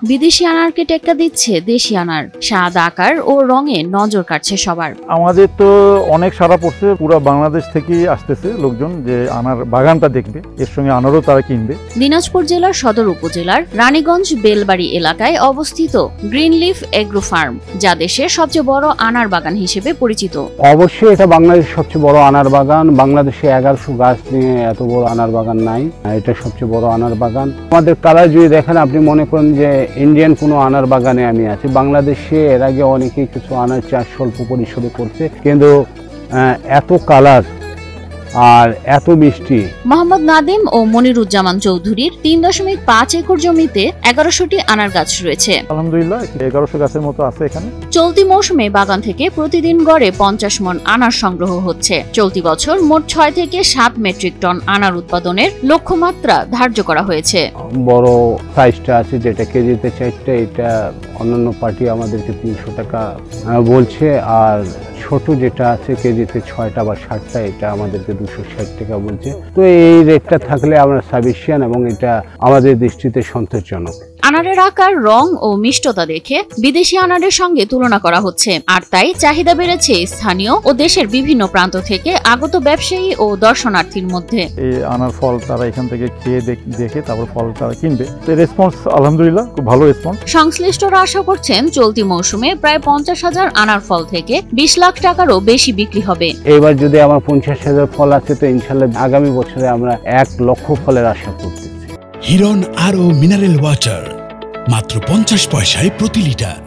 বিদেশি আনারকে টেক্কা দিচ্ছে দেশি আনার। স্বাদ, আকার ও রঙে নজর কাটছে সবার। আমাদের তো অনেক সাড়া পড়ছে, পুরো বাংলাদেশ থেকেই আসতেছে লোকজন যে আনার বাগানটা দেখবে, এর সঙ্গে আনারও তারা কিনবে। দিনাজপুর জেলার সদর উপজেলার রানীগঞ্জ বেলবাড়ি এলাকায় অবস্থিত গ্রিন লিফ এগ্রো ফার্ম, যা দেশের সবচেয়ে বড় আনার বাগান হিসেবে পরিচিত। অবশ্যই এটা বাংলাদেশের সবচেয়ে বড় আনার বাগান। বাংলাদেশে 1100 গাছ নিয়ে এত বড় আনার বাগান নাই, এটা সবচেয়ে বড় আনার বাগান। আমাদের কালার যদি দেখেন, আপনি মনে করেন যে ইন্ডিয়ান কোনো আনার বাগানে আমি আছি। বাংলাদেশে এর আগে অনেকেই কিছু আনার চাষ স্বল্প পরিসরে করছে, কিন্তু এত কালার আর এত মিষ্টি। মোহাম্মদ নাদিম ও মনিরুজ্জামান চৌধুরীর 3.5 একর জমিতে 1100টি আনার গাছ রয়েছে। আলহামদুলিল্লাহ 1100 গাছের মতো আছে এখানে। চলতি মৌসুমে বাগান থেকে প্রতিদিন গড়ে 50 মণ আনার সংগ্রহ হচ্ছে। চলতি বছর মোট 6 থেকে 7 মেট্রিক টন আনার উৎপাদনের লক্ষ্যমাত্রা ধার্য করা হয়েছে। বড় সাইজটা আছে যেটা কেজিতে 4টা, এটা অন্যান্য পার্টি আমাদেরকে 300 টাকা বলছে, আর ছোট যেটা আছে কেজিতে 6টা বা 7টা, এটা আমাদেরকে 260 টাকা বলছে। তো এই রেটটা থাকলে আমরা সাফিসিয়েন্ট এবং এটা আমাদের দৃষ্টিতে সন্তোষজনক। আনারের আকার, রং ও মিষ্টতা দেখে বিদেশি আনারের সঙ্গে তুলনা করা হচ্ছে, আর তাই চাহিদা বেড়েছে স্থানীয় ও দেশের বিভিন্ন প্রান্ত থেকে আগত ব্যবসায়ী ও দর্শনার্থীর মধ্যে। এই আনার ফল তারা এখান থেকে খেয়ে দেখে তারপর ফল তারা কিনবে। রেসপন্স আলহামদুলিল্লাহ খুব ভালো রেসপন্স। সংশ্লিষ্টরা আশা করছেন চলতি মৌসুমে প্রায় 50,000 আনার ফল থেকে 20 লাখ টাকারও বেশি বিক্রি হবে। এবার যদি আমার 50,000 ফল আছে, তো ইনশাল্লাহ আগামী বছরে আমরা 1 লক্ষ ফলের আশা করতেছি। হিরন আরও মিনারেল ওয়াটার মাত্র 50 পয়সায় প্রতি লিটার।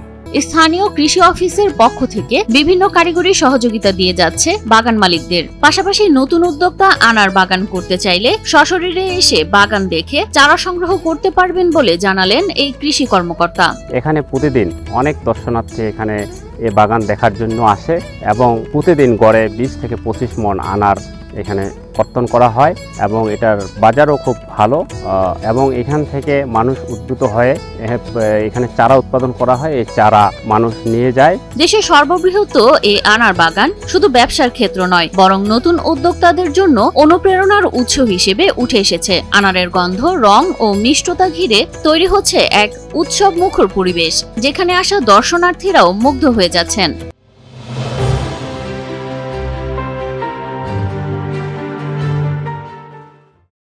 স্থানীয় কৃষি অফিসের পক্ষ থেকে বিভিন্ন কারিগরি সহযোগিতা দিয়ে যাচ্ছে বাগান মালিকদের। পাশাপাশি নতুন উদ্যোক্তা আনার বাগান করতে চাইলে সশরীরে এসে বাগান দেখে চারা সংগ্রহ করতে পারবেন বলে জানালেন এই কৃষি কর্মকর্তা। এখানে প্রতিদিন অনেক দর্শনার্থী এখানে এই বাগান দেখার জন্য আসে এবং প্রতিদিন গড়ে 20 থেকে 25 মণ আনার এখানে কর্তন করা হয় এবং এটার বাজারও খুব ভালো, এবং এখান থেকে মানুষ উদ্বুদ্ধ হয়ে এখানে চারা উৎপাদন করা হয়। এই চারা মানুষ নিয়ে যায়। দেশের সর্ববৃহৎ এই আনার বাগান শুধু ব্যবসার ক্ষেত্র নয়, বরং নতুন উদ্যোক্তাদের জন্য অনুপ্রেরণার উৎস হিসেবে উঠে এসেছে। আনারের গন্ধ, রং ও মিষ্টতা ঘিরে তৈরি হচ্ছে এক উৎসব মুখর পরিবেশ, যেখানে আসা দর্শনার্থীরাও মুগ্ধ হয়ে যাচ্ছেন।